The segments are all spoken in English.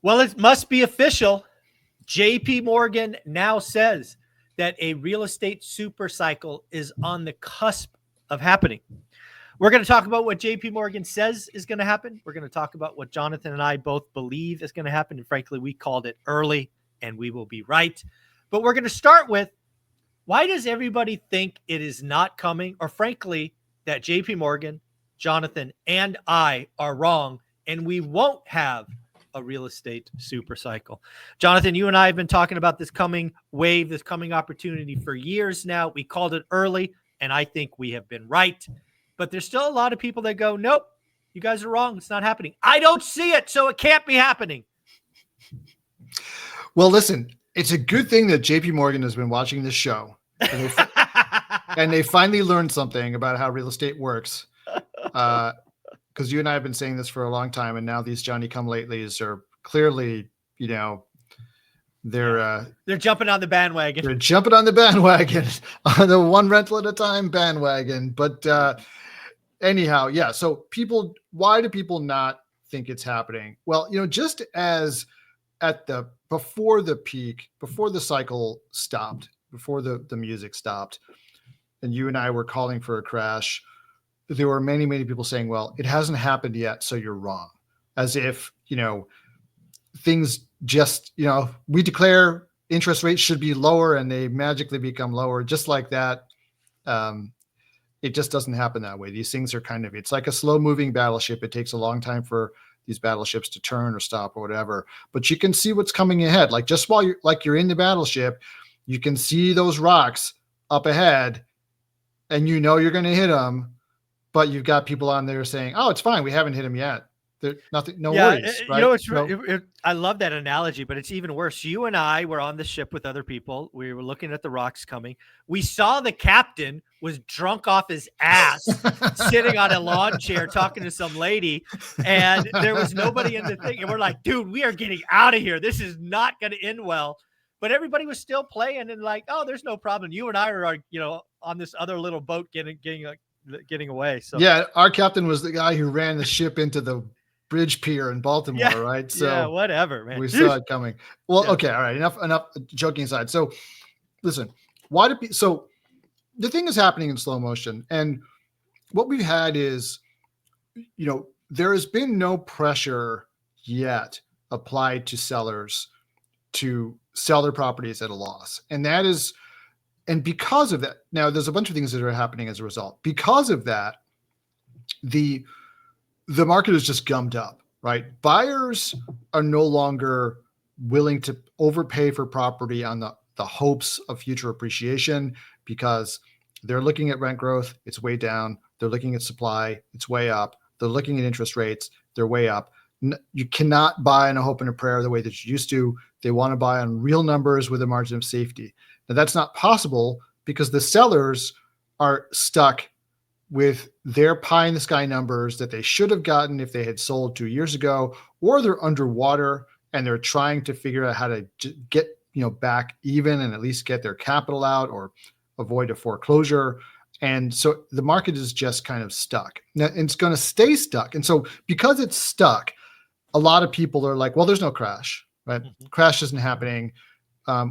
Well, it must be official. JP Morgan now says that a real estate super cycle is on the cusp of happening. We're going to talk about what JP Morgan says is going to happen. We're going to talk about what Jonathan and I both believe is going to happen. And frankly, we called it early and we will be right. But we're going to start with, why does everybody think it is not coming? Or frankly, that JP Morgan, Jonathan, and I are wrong and we won't have a real estate super cycle. Jonathan, you and I have been talking about this coming wave, this coming opportunity for years now. We called it early, and I think we have been right. But there's still a lot of people that go, nope, you guys are wrong. It's not happening. I don't see it, so it can't be happening. Well, listen, it's a good thing that JP Morgan has been watching this show. And they finally learned something about how real estate works. Because you and I have been saying this for a long time, and now these Johnny-come-latelys are clearly, they're jumping on the bandwagon. They're jumping on the bandwagon, on the one rental at a time bandwagon. But anyhow, yeah. So why do people not think it's happening? Well, just as before the peak, before the cycle stopped, before the music stopped, and you and I were calling for a crash, there were many, many people saying, well, it hasn't happened yet, so you're wrong. As if, things just, we declare interest rates should be lower and they magically become lower just like that. It just doesn't happen that way. These things are it's like a slow moving battleship. It takes a long time for these battleships to turn or stop or whatever, but you can see what's coming ahead. Like just while you're in the battleship, you can see those rocks up ahead and you're going to hit them. But you've got people on there saying, "Oh, it's fine. We haven't hit him yet. No worries." Right? I love that analogy, but it's even worse. You and I were on the ship with other people. We were looking at the rocks coming. We saw the captain was drunk off his ass, sitting on a lawn chair talking to some lady, and there was nobody in the thing. And we're like, "Dude, we are getting out of here. This is not going to end well." But everybody was still playing and like, "Oh, there's no problem." You and I are, on this other little boat getting away. So yeah, our captain was the guy who ran the ship into the bridge pier in Baltimore, right? So yeah, whatever, man. We saw it coming. Well, yeah. Okay, all right. Enough joking aside. So listen, so the thing is happening in slow motion, and what we've had is, there has been no pressure yet applied to sellers to sell their properties at a loss, and because of that, now there's a bunch of things that are happening as a result. Because of that, the market is just gummed up, right? Buyers are no longer willing to overpay for property on the hopes of future appreciation because they're looking at rent growth, it's way down. They're looking at supply, it's way up. They're looking at interest rates, they're way up. You cannot buy on a hope and a prayer the way that you used to. They want to buy on real numbers with a margin of safety. Now, that's not possible because the sellers are stuck with their pie in the sky numbers that they should have gotten if they had sold 2 years ago, or they're underwater and they're trying to figure out how to get back even and at least get their capital out or avoid a foreclosure. And so the market is just kind of stuck. Now, it's going to stay stuck. And so because it's stuck, a lot of people are like, well, there's no crash, right? Mm-hmm. Crash isn't happening.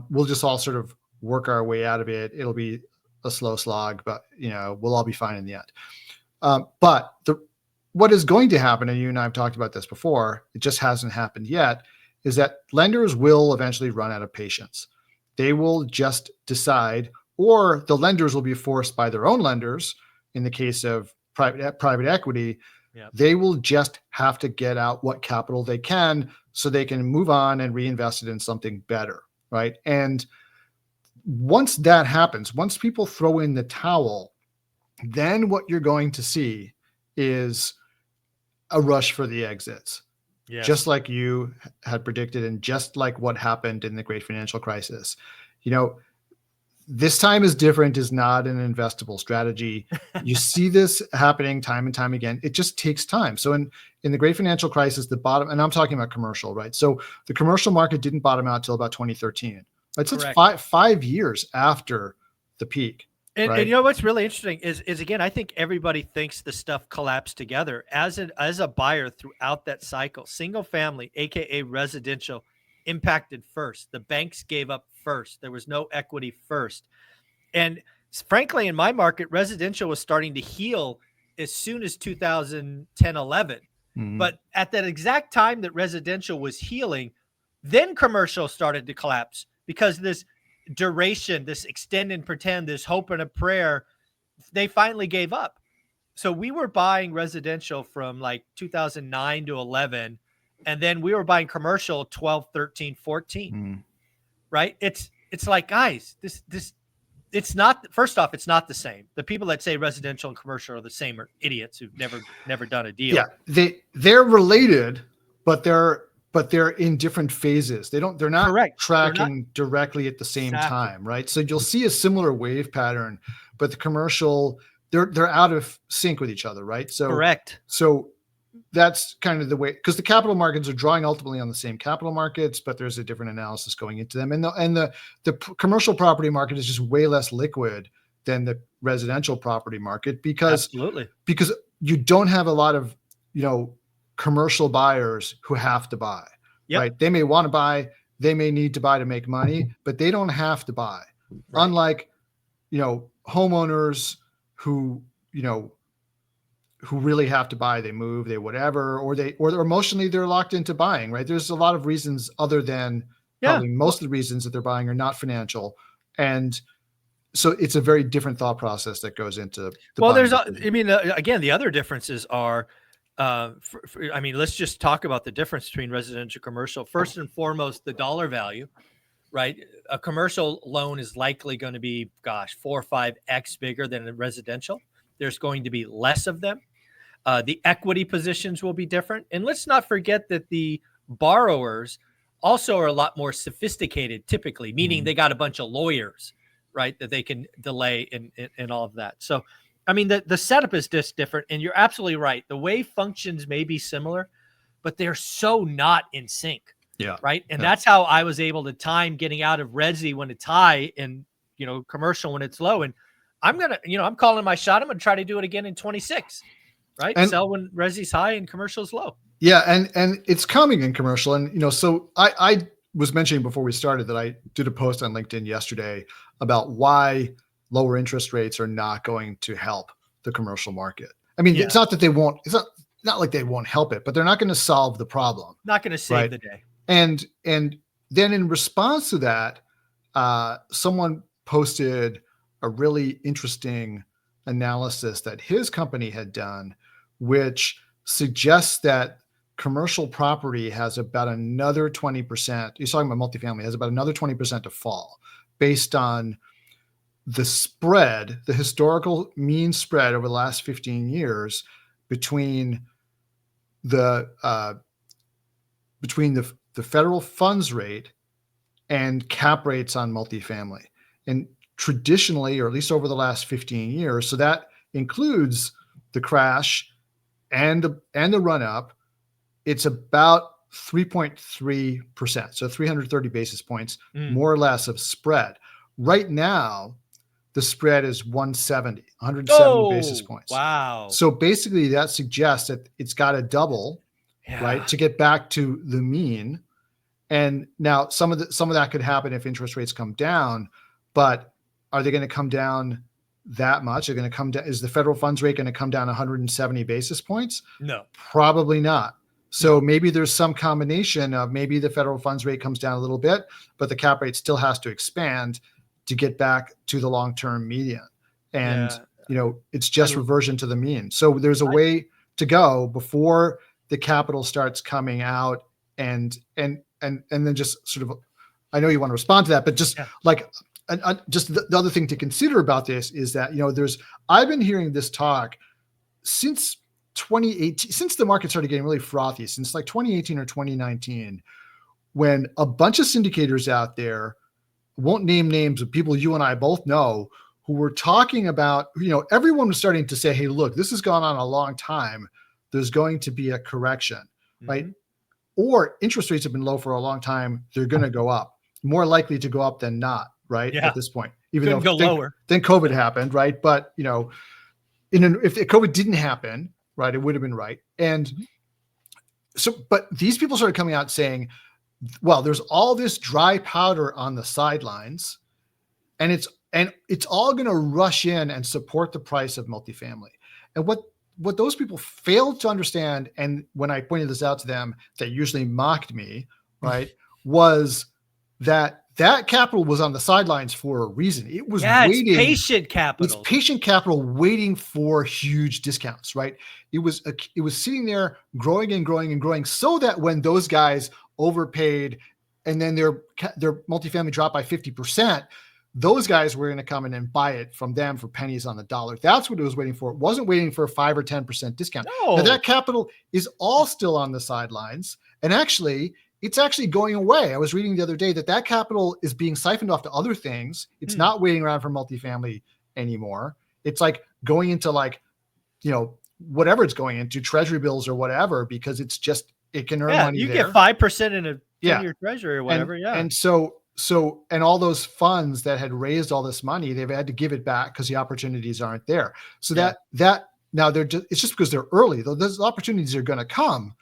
We'll just all sort of work our way out of it. It'll be a slow slog, but we'll all be fine in the end. But what is going to happen, and you and I have talked about this before, it just hasn't happened yet, is that lenders will eventually run out of patience. They will just decide, or the lenders will be forced by their own lenders. In the case of private equity, yep. They will just have to get out what capital they can so they can move on and reinvest it in something better, right? And once that happens, once people throw in the towel, then what you're going to see is a rush for the exits. Yes. Just like you had predicted and just like what happened in the great financial crisis. This time is different is not an investable strategy. You see this happening time and time again. It just takes time. So in the great financial crisis, the bottom, and I'm talking about commercial, right? So the commercial market didn't bottom out till about 2013. Right? So it's 5 years after the peak. And, right? and you know what's really interesting is again, I think everybody thinks the stuff collapsed together. As a buyer throughout that cycle, single family, aka residential, impacted first. The banks gave up first. There was no equity first. And frankly, in my market, residential was starting to heal as soon as 2010, 11. But at that exact time that residential was healing, then commercial started to collapse because this duration, this extend and pretend, this hope and a prayer, they finally gave up. So we were buying residential from like 2009 to 11, and then we were buying commercial 12, 13, 14. Right? It's like, guys, this it's not, first off, it's not the same. The people that say residential and commercial are the same are idiots who've never done a deal. Yeah, they're related, but they're in different phases. They're not Correct. tracking directly at the same time, right? So you'll see a similar wave pattern, but the commercial, they're out of sync with each other, right? So correct. So that's kind of the way, because the capital markets are drawing ultimately on the same capital markets, but there's a different analysis going into them. And the commercial property market is just way less liquid than the residential property market because you don't have a lot of, commercial buyers who have to buy, right? They may want to buy, they may need to buy to make money, but they don't have to buy. Right. Unlike, homeowners who really have to buy, they move, they whatever, or emotionally they're locked into buying, right? There's a lot of reasons other than probably most of the reasons that they're buying are not financial. And so it's a very different thought process that goes into the again, the other differences are, let's just talk about the difference between residential and commercial. First and foremost, the dollar value, right? A commercial loan is likely going to be, 4 or 5x bigger than a residential. There's going to be less of them. The equity positions will be different. And let's not forget that the borrowers also are a lot more sophisticated, typically, meaning they got a bunch of lawyers, right, that they can delay and all of that. So, the setup is just different. And you're absolutely right. The way functions may be similar, but they're so not in sync. Yeah. Right. And that's how I was able to time getting out of resi when it's high and, commercial when it's low. And I'm calling my shot. I'm going to try to do it again in 26, right? And sell when resi's high and commercial's low. Yeah. And it's coming in commercial. And, so I was mentioning before we started that I did a post on LinkedIn yesterday about why lower interest rates are not going to help the commercial market. It's not that they won't, it's not like they won't help it, but they're not going to solve the problem. Not going to save the day. And then in response to that, someone posted a really interesting analysis that his company had done, which suggests that commercial property has about another 20%. He's talking about multifamily, has about another 20% to fall based on the spread, the historical mean spread over the last 15 years between the federal funds rate and cap rates on multifamily. And traditionally, or at least over the last 15 years, so that includes the crash and the run up, it's about 3.3%. So 330 basis points, more or less, of spread. Right now, the spread is 170 basis points. Wow. So basically that suggests that it's got to double, right, to get back to the mean. And now some of that could happen if interest rates come down, but are they going to come down that much? They're going to come down. Is the federal funds rate going to come down 170 basis points? No, probably not. So maybe there's some combination of maybe the federal funds rate comes down a little bit, but the cap rate still has to expand to get back to the long-term median. And, it's just reversion to the mean. So there's a way to go before the capital starts coming out and then just sort of, I know you want to respond to that, but just just the other thing to consider about this is that, I've been hearing this talk since 2018, since the market started getting really frothy, since like 2018 or 2019, when a bunch of syndicators out there, won't name names of people you and I both know, who were talking about, everyone was starting to say, hey, look, this has gone on a long time. There's going to be a correction, right? Or interest rates have been low for a long time. They're going to go up, more likely to go up than not, right? At this point. even Couldn't though go lower. then COVID happened, right? But if COVID didn't happen, right, it would have been right. And so, but these people started coming out saying, well, there's all this dry powder on the sidelines, and it's all going to rush in and support the price of multifamily. And what those people failed to understand, and when I pointed this out to them, they usually mocked me, right, was that capital was on the sidelines for a reason. It was waiting. It's patient capital. It's patient capital waiting for huge discounts, right? It was sitting there growing and growing and growing, so that when those guys overpaid and then their multifamily dropped by 50%, those guys were going to come in and buy it from them for pennies on the dollar. That's what it was waiting for. It wasn't waiting for a 5 or 10% discount. No. Now that capital is all still on the sidelines, and it's actually going away. I was reading the other day that capital is being siphoned off to other things. It's not waiting around for multifamily anymore. It's like going into whatever it's going into, treasury bills or whatever, because it can earn money. You there. Get 5% in a 10-year treasury or whatever. And so all those funds that had raised all this money, they've had to give it back because the opportunities aren't there. So that now it's just because they're early, though. Those opportunities are going to come,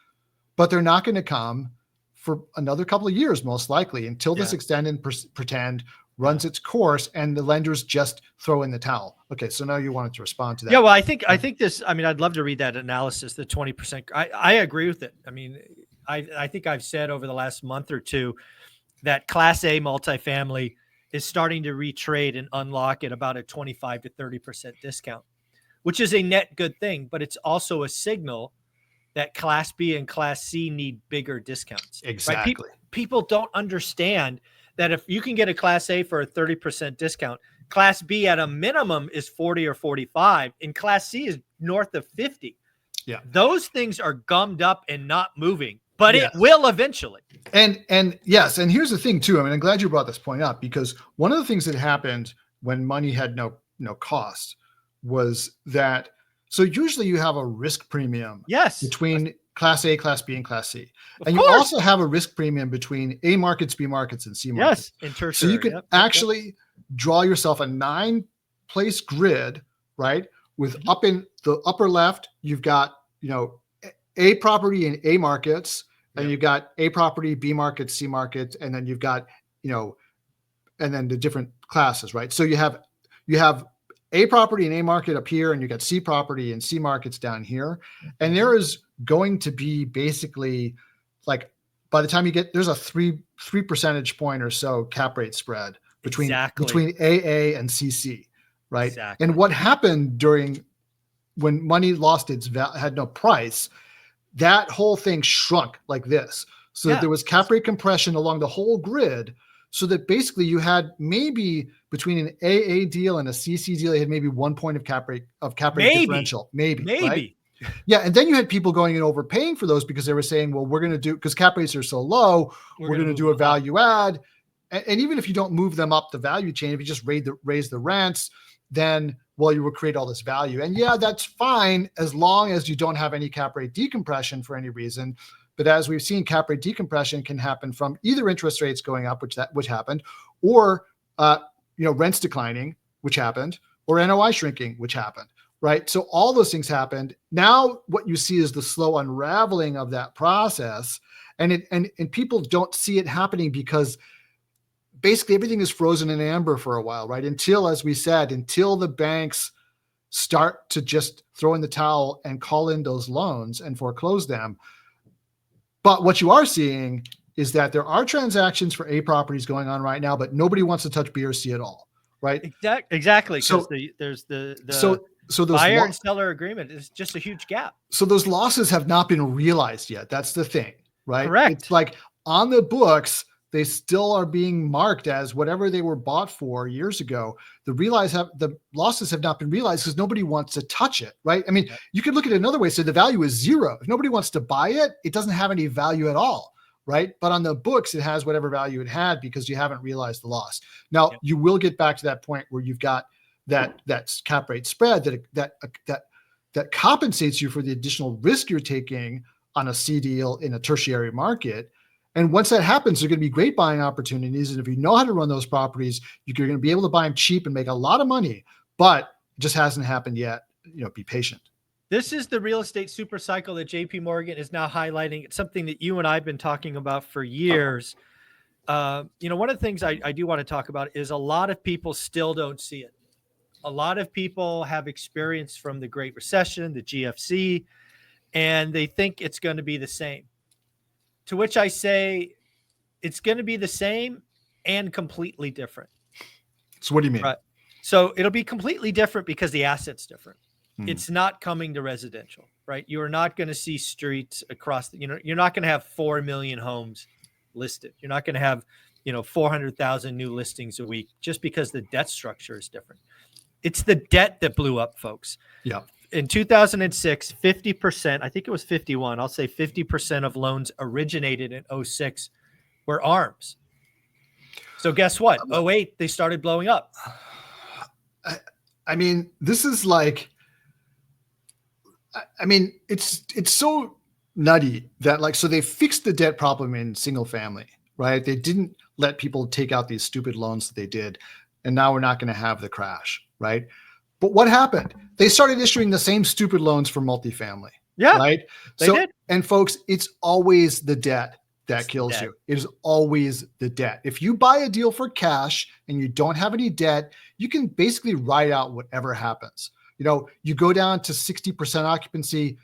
but they're not going to come for another couple of years, most likely, until this extend and pretend runs its course and the lenders just throw in the towel. Okay. So now you wanted to respond to that. Yeah. Well, I think this, I'd love to read that analysis, the 20%. I agree with it. I mean, I think I've said over the last month or two that Class A multifamily is starting to retrade and unlock at about a 25 to 30% discount, which is a net good thing, but it's also a signal that Class B and Class C need bigger discounts. Exactly. Right? People don't understand that if you can get a Class A for a 30% discount, Class B at a minimum is 40 or 45, and Class C is north of 50. Yeah. Those things are gummed up and not moving, but it will eventually. And yes, and here's the thing too. I mean, I'm glad you brought this point up, because one of the things that happened when money had no cost was that, so usually you have a risk premium between Class A, Class B, and Class C. And you also have a risk premium between A markets, B markets, and C markets. Yes, in tertiary. So you can actually draw yourself a 9-place grid, right? With up in the upper left, you've got, A property in A markets, and you've got A property, B markets, C markets, and then you've got, and then the different classes, right? So you have A property in A market up here, and you got C property and C markets down here. And there is going to be basically, like, by the time you get, there's a 3 percentage point or so cap rate spread between AA and CC, right? Exactly. And what happened when money lost its had no price, that whole thing shrunk like this. So that there was cap rate compression along the whole grid, so that basically you had maybe between an AA deal and a CC deal, you had maybe 1 point of cap rate differential. Maybe. Right? Yeah. And then you had people going and overpaying for those because they were saying, well, we're going to do, because cap rates are so low, we're going to do a value add. And even if you don't move them up the value chain, if you just raise the rents, then, well, you will create all this value. And that's fine as long as you don't have any cap rate decompression for any reason. But as we've seen, cap rate decompression can happen from either interest rates going up, which happened, or rents declining, which happened, or NOI shrinking, which happened, right? So all those things happened. Now what you see is the slow unraveling of that process, and people don't see it happening because basically everything is frozen in amber for a while, right? Until, as we said, until the banks start to just throw in the towel and call in those loans and foreclose them. But what you are seeing is that there are transactions for A properties going on right now, but nobody wants to touch B or C at all, right? Exactly. So there's the so those buyer and seller agreement is just a huge gap. So those losses have not been realized yet. That's the thing, right? Correct. It's like on the books, they still are being marked as whatever they were bought for years ago. The losses have not been realized because nobody wants to touch it, right? I mean, you could look at it another way. So the value is zero. If nobody wants to buy it, it doesn't have any value at all, right? But on the books, it has whatever value it had because you haven't realized the loss. Now, you will get back to that point where you've got that cap rate spread that compensates you for the additional risk you're taking on a C deal in a tertiary market. And once that happens, there are going to be great buying opportunities. And if you know how to run those properties, you're going to be able to buy them cheap and make a lot of money, but it just hasn't happened yet. Be patient. This is the real estate super cycle that JP Morgan is now highlighting. It's something that you and I have been talking about for years. One of the things I do want to talk about is a lot of people still don't see it. A lot of people have experience from the Great Recession, the GFC, and they think it's going to be the same. To which I say it's going to be the same and completely different. So what do you mean? Right. So it'll be completely different because the asset's different. It's not coming to residential, right? You're not going to see streets across you're not going to have 4 million homes listed. You're not going to have, 400,000 new listings a week just because the debt structure is different. It's the debt that blew up, folks. Yeah. In 2006, 50%, I think it was 51, I'll say 50% of loans originated in 06 were ARMs. So guess what? 08, they started blowing up. I mean, this is like, it's so nutty that so they fixed the debt problem in single family, right? They didn't let people take out these stupid loans that they did. And now we're not going to have the crash, right? But what happened? They started issuing the same stupid loans for multifamily. Yeah. Right. They did. And folks, it's always the debt that kills you. It is always the debt. If you buy a deal for cash and you don't have any debt, you can basically ride out whatever happens. You go down to 60% occupancy,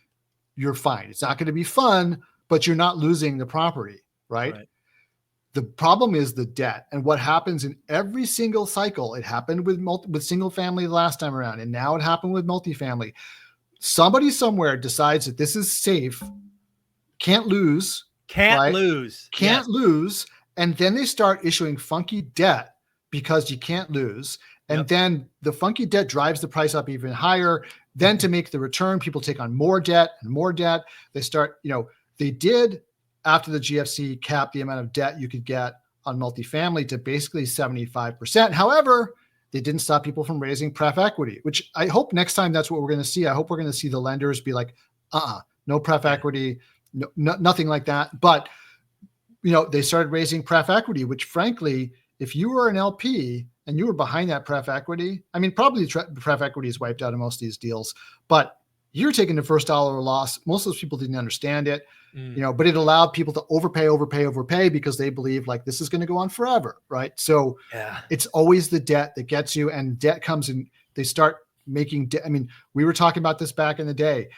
you're fine. It's not going to be fun, but you're not losing the property, right? The problem is the debt. And what happens in every single cycle, it happened with single family the last time around, and now it happened with multifamily. Somebody somewhere decides that this is safe, can't lose. Can't lose. And then they start issuing funky debt because you can't lose. And then the funky debt drives the price up even higher. Then to make the return, people take on more debt and more debt. They start, they did after the GFC cap the amount of debt you could get on multifamily to basically 75%. However, they didn't stop people from raising pref equity, which I hope next time that's what we're going to see. I hope we're going to see the lenders be like, no pref equity, nothing like that. But, they started raising pref equity, which frankly, if you were an LP and you were behind that pref equity, probably pref equity is wiped out of most of these deals, but you're taking the first dollar loss. Most of those people didn't understand it, but it allowed people to overpay because they believe this is going to go on forever. Right. So it's always the debt that gets you, and debt comes in. They start making debt. We were talking about this back in the day.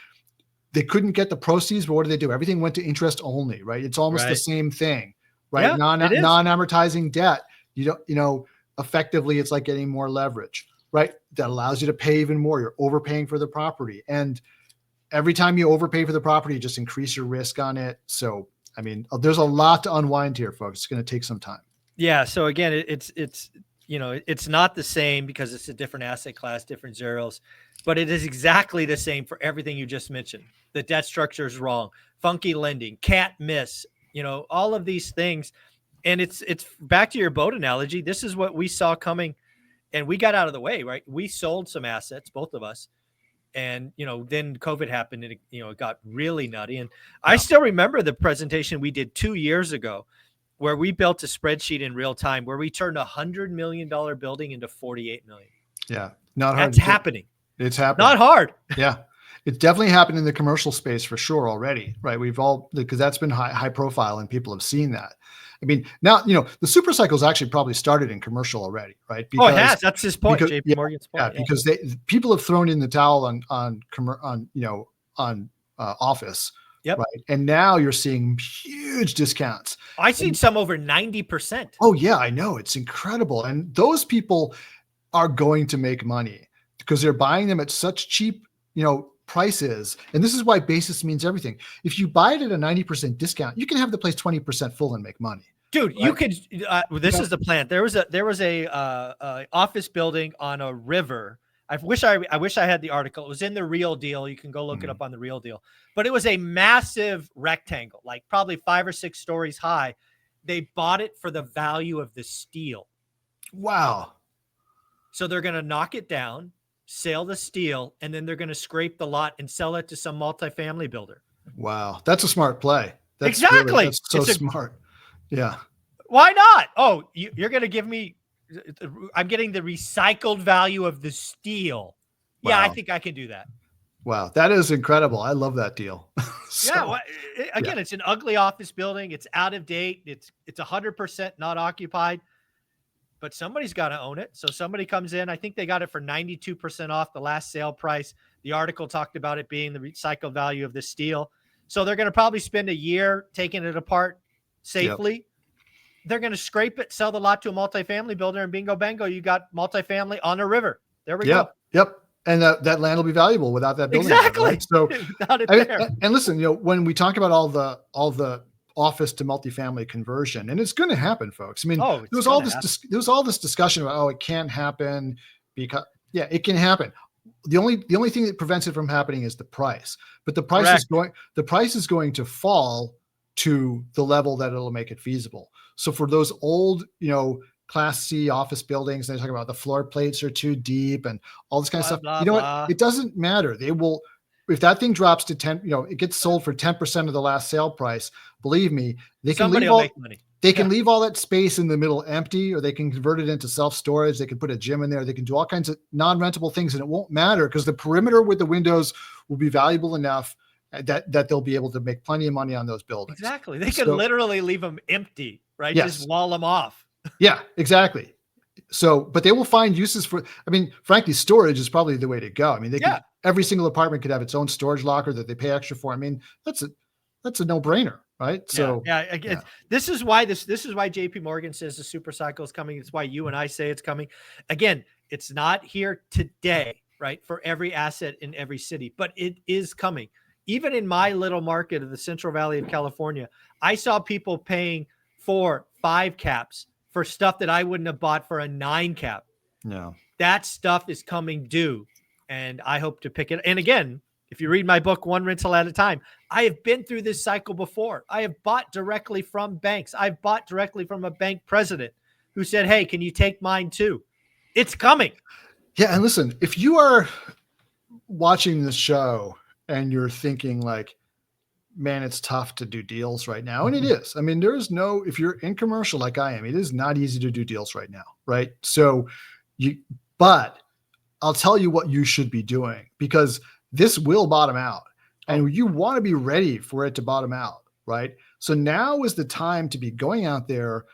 They couldn't get the proceeds, but what did they do? Everything went to interest only, right? It's almost the same thing, right? Yeah, Non-amortizing debt. Effectively, it's like getting more leverage, right? That allows you to pay even more. You're overpaying for the property. And every time you overpay for the property, you just increase your risk on it. So, there's a lot to unwind here, folks. It's going to take some time. Yeah. So again, it's not the same because it's a different asset class, different zeros, but it is exactly the same for everything you just mentioned. The debt structure is wrong, funky lending, can't miss, all of these things. And it's back to your boat analogy. This is what we saw coming, and we got out of the way, right? We sold some assets, both of us. And, then COVID happened and, it got really nutty. And I still remember the presentation we did 2 years ago where we built a spreadsheet in real time where we turned $100 million building into 48 million. Yeah. Not hard. That's happening. It's happening. Not hard. Yeah. It's definitely happened in the commercial space for sure already, right? Because that's been high profile and people have seen that. Now, the super cycles actually probably started in commercial already, right? Because, it has. That's his point, JP Morgan's point. Yeah, because people have thrown in the towel on office, right? And now you're seeing huge discounts. I've seen some over 90%. Oh yeah, I know. It's incredible. And those people are going to make money because they're buying them at such cheap, prices. And this is why basis means everything. If you buy it at a 90% discount, you can have the place 20% full and make money. Dude, right? You could. This is the plan. There was a office building on a river. I wish I had the article. It was in the Real Deal. You can go look it up on the Real Deal. But it was a massive rectangle, like probably 5 or 6 stories high. They bought it for the value of the steel. Wow. So they're going to knock it down, sell the steel, and then they're going to scrape the lot and sell it to some multifamily builder. Wow. That's a smart play. Exactly. That's so smart. Yeah. Why not? Oh, you're going to give me, I'm getting the recycled value of the steel. Yeah, I Wow. think I can do that. Wow. That is incredible. I love that deal. Yeah. Well, again, it's an ugly office building. It's out of date. It's 100% not occupied, but somebody's got to own it. So somebody comes in. I think they got it for 92% off the last sale price. The article talked about it being the recycled value of the steel. So they're going to probably spend a year taking it apart safely. Yep. They're going to scrape it, sell the lot to a multifamily builder, and bingo, bango, you got multifamily on a river. There we go. Yep. And that land will be valuable without that building. Exactly. Right? So, without it there. And listen, when we talk about all the office to multifamily conversion, and it's going to happen, folks. I mean, there was all this discussion about, it can't happen because it can happen. The only thing that prevents it from happening is the price. But the price is going to fall to the level that it'll make it feasible. So for those old, Class C office buildings, they talk about the floor plates are too deep and all this kind of stuff. What? It doesn't matter. They will, if that thing drops to 10, it gets sold for 10% of the last sale price. Believe me, they can leave money. They can leave all that space in the middle empty, or they can convert it into self-storage. They can put a gym in there. They can do all kinds of non-rentable things, and it won't matter because the perimeter with the windows will be valuable enough that they'll be able to make plenty of money on those buildings. Exactly. They can literally leave them empty, right? Yes. Just wall them off. Yeah, exactly. So, but they will find uses for, frankly, storage is probably the way to go. Every single apartment could have its own storage locker that they pay extra for. That's a no-brainer, right? So this is why JP Morgan says the super cycle is coming. It's why you and I say it's coming. Again, it's not here today, right? For every asset in every city, but it is coming. Even in my little market of the Central Valley of California, I saw people paying 4-5 caps for stuff that I wouldn't have bought for a 9 cap. No, that stuff is coming due, and I hope to pick it. And again, if you read my book, One Rental at a Time, I have been through this cycle before. I have bought directly from banks. I've bought directly from a bank president who said, hey, can you take mine too? It's coming. Yeah. And listen, if you are watching the show and you're thinking like, man, it's tough to do deals right now. And it is. If you're in commercial like I am, it is not easy to do deals right now. Right. So but I'll tell you what you should be doing, because this will bottom out and you want to be ready for it to bottom out. Right. So now is the time to be going out there,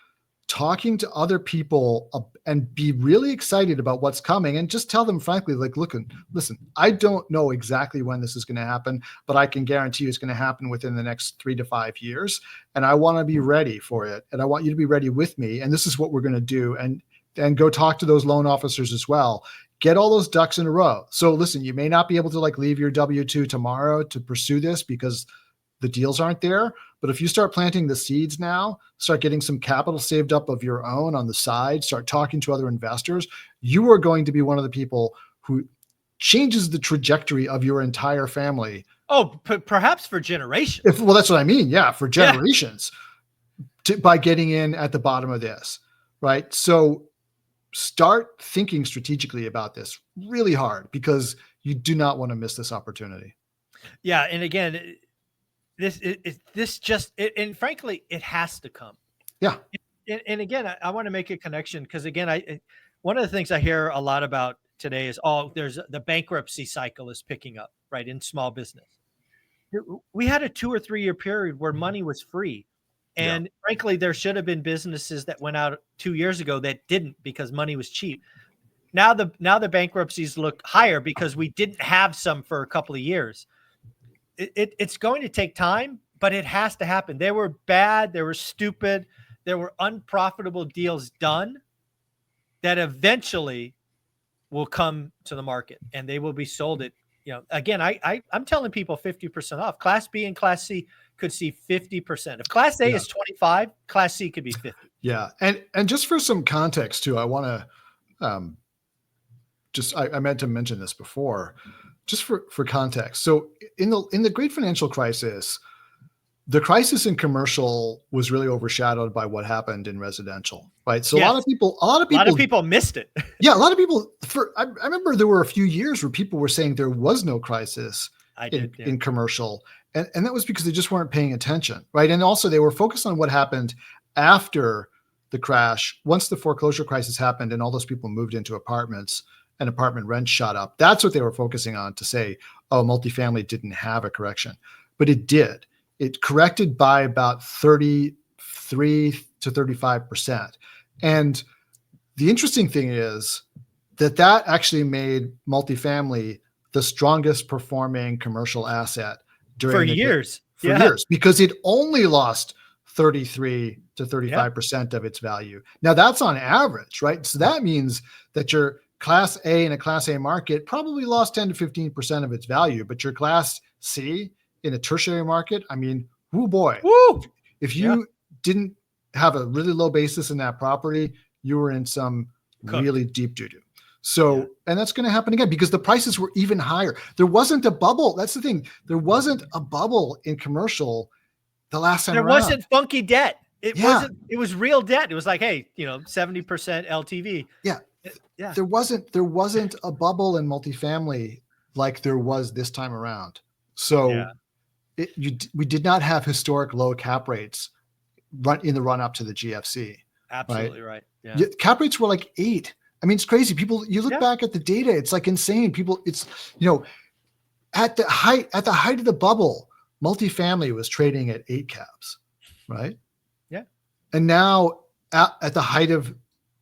talking to other people and be really excited about what's coming, and just tell them frankly, like, listen, I don't know exactly when this is going to happen, but I can guarantee you it's going to happen within the next 3 to 5 years. And I want to be ready for it. And I want you to be ready with me. And this is what we're going to do. And go talk to those loan officers as well. Get all those ducks in a row. So listen, you may not be able to leave your W-2 tomorrow to pursue this because the deals aren't there. But if you start planting the seeds now, start getting some capital saved up of your own on the side, start talking to other investors, you are going to be one of the people who changes the trajectory of your entire family. Oh, perhaps for generations. Well, that's what I mean. Yeah, for generations by getting in at the bottom of this, right? So start thinking strategically about this really hard, because you do not want to miss this opportunity. Yeah. And again, and frankly, it has to come. Yeah. And again, I want to make a connection, because again, one of the things I hear a lot about today is, there's the bankruptcy cycle is picking up, right, in small business. We had a 2 or 3 year period where money was free. And frankly, there should have been businesses that went out 2 years ago that didn't, because money was cheap. Now the bankruptcies look higher because we didn't have some for a couple of years. It's going to take time, but it has to happen. They were bad. They were stupid. There were unprofitable deals done that eventually will come to the market, and they will be sold at, again, I'm telling people 50% off. Class B and Class C could see 50%. If Class A is 25, Class C could be 50. Yeah. And just for some context too, I want to, I meant to mention this before, just for context. So in the great financial crisis, the crisis in commercial was really overshadowed by what happened in residential, right? So a lot of people missed it. Yeah. A lot of people I remember there were a few years where people were saying there was no crisis in commercial. And that was because they just weren't paying attention, right? And also they were focused on what happened after the crash, once the foreclosure crisis happened and all those people moved into apartments and apartment rents shot up, that's what they were focusing on to say, oh, multifamily didn't have a correction. But it did. It corrected by about 33 to 35%. And the interesting thing is that actually made multifamily the strongest performing commercial asset for years. For years, because it only lost 33 to 35% of its value. Now that's on average, right? So that means that your Class A in a Class A market probably lost 10 to 15% of its value, but your Class C in a tertiary market, I mean, whoo boy, if you didn't have a really low basis in that property, you were in some really deep doo-doo. So, and that's going to happen again because the prices were even higher. There wasn't a bubble. That's the thing. There wasn't a bubble in commercial the last time there around. Wasn't funky debt. It wasn't, it was real debt. It was like, hey, 70% LTV. Yeah. There wasn't a bubble in multifamily like there was this time around. So we did not have historic low cap rates in the run up to the GFC. Absolutely right. Yeah. Cap rates were like 8. I mean, it's crazy. People, you look back at the data, it's like insane. People, it's, at the height of the bubble, multifamily was trading at 8 caps, right? Yeah. And now at the height of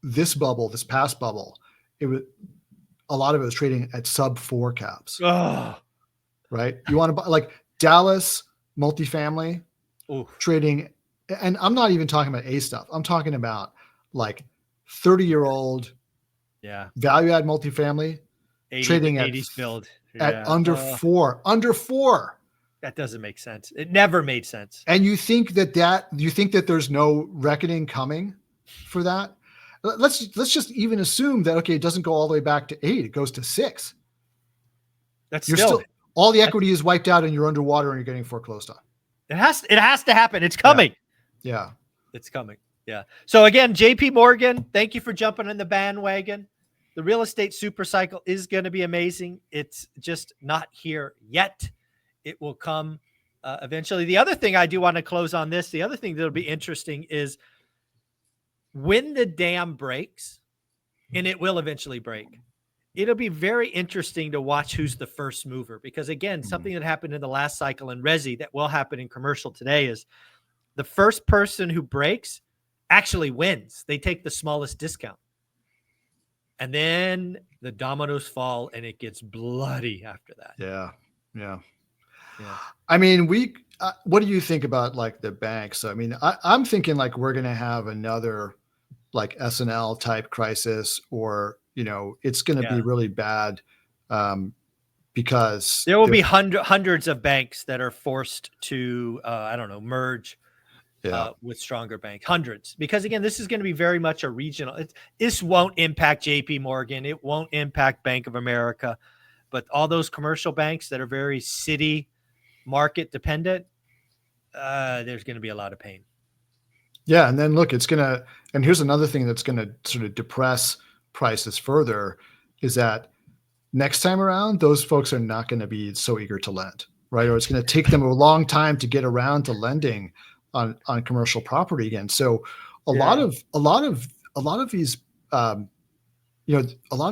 this bubble, this past bubble, a lot of it was trading at sub 4 caps. Right? You want to buy like Dallas multifamily trading, and I'm not even talking about A stuff. I'm talking about like 30-year-old value add multifamily trading at 80s build at under 4. Under 4. That doesn't make sense. It never made sense. And you think that there's no reckoning coming for that? Let's just even assume that it doesn't go all the way back to 8. It goes to 6. That's still all the equity is wiped out and you're underwater and you're getting foreclosed on. It has to happen. It's coming. Yeah. It's coming. Yeah. So again, JP Morgan, thank you for jumping in the bandwagon. The real estate super cycle is going to be amazing. It's just not here yet. It will come eventually. The other thing I do want to close on this, the other thing that'll be interesting is when the dam breaks, and it will eventually break, it'll be very interesting to watch who's the first mover. Because again, something that happened in the last cycle in resi that will happen in commercial today is the first person who breaks actually wins. They take the smallest discount. And then the dominoes fall and it gets bloody after that. Yeah. Yeah. I mean, what do you think about like the banks? I mean, I'm thinking like we're going to have another like S&L type crisis, or, it's going to be really bad because there will be hundreds of banks that are forced to, merge with stronger banks, hundreds, because again, this is going to be very much a regional. This won't impact JP Morgan. It won't impact Bank of America, but all those commercial banks that are very city market dependent, there's going to be a lot of pain. Yeah. And then look, and here's another thing that's going to sort of depress prices further is that next time around, those folks are not going to be so eager to lend, right? Or it's going to take them a long time to get around to lending on commercial property again. So a lot of these, a lot of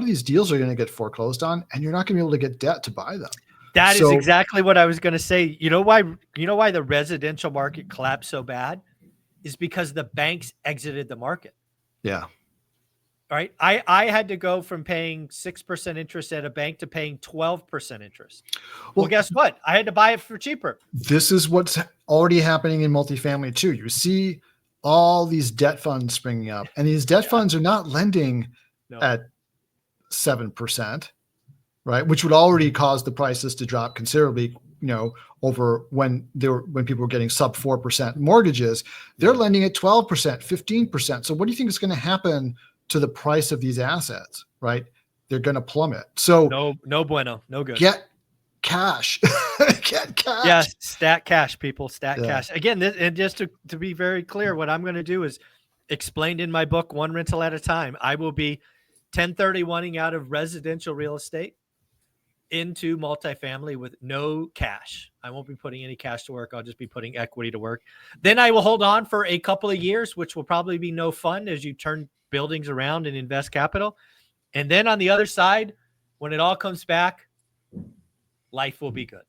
these deals are going to get foreclosed on, and you're not going to be able to get debt to buy them. That is exactly what I was going to say. You know why the residential market collapsed so bad is because the banks exited the market. Yeah. Right. I had to go from paying 6% interest at a bank to paying 12% interest. Well, guess what? I had to buy it for cheaper. This is what's already happening in multifamily too. You see all these debt funds springing up, and these debt funds are not lending at 7%, right? Which would already cause the prices to drop considerably, over when people were getting sub 4% mortgages. They're lending at 12%, 15%. So what do you think is going to happen to the price of these assets, right? They're going to plummet. So no bueno, no good. Get cash. Get cash. Yes, stat cash, people. Stat cash. Again, and just to be very clear, what I'm going to do is explained in my book, One Rental at a Time. I will be 1031ing out of residential real estate into multifamily with no cash. I won't be putting any cash to work. I'll just be putting equity to work. Then I will hold on for a couple of years, which will probably be no fun as you turn buildings around and invest capital. And then on the other side, when it all comes back, life will be good.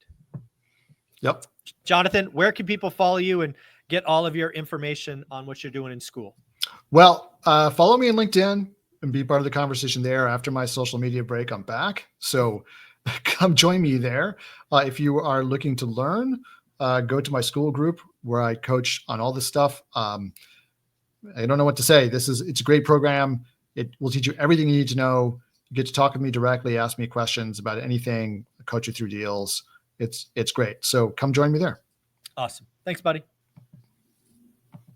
Yep. Jonathan, where can people follow you and get all of your information on what you're doing in school? Well, follow me on LinkedIn and be part of the conversation there. After my social media break, I'm back. So come join me there. If you are looking to learn, go to my school group where I coach on all this stuff. I don't know what to say. It's a great program. It will teach you everything you need to know. You get to talk with me directly, ask me questions about anything, coach you through deals. It's great. So come join me there. Awesome. Thanks, buddy.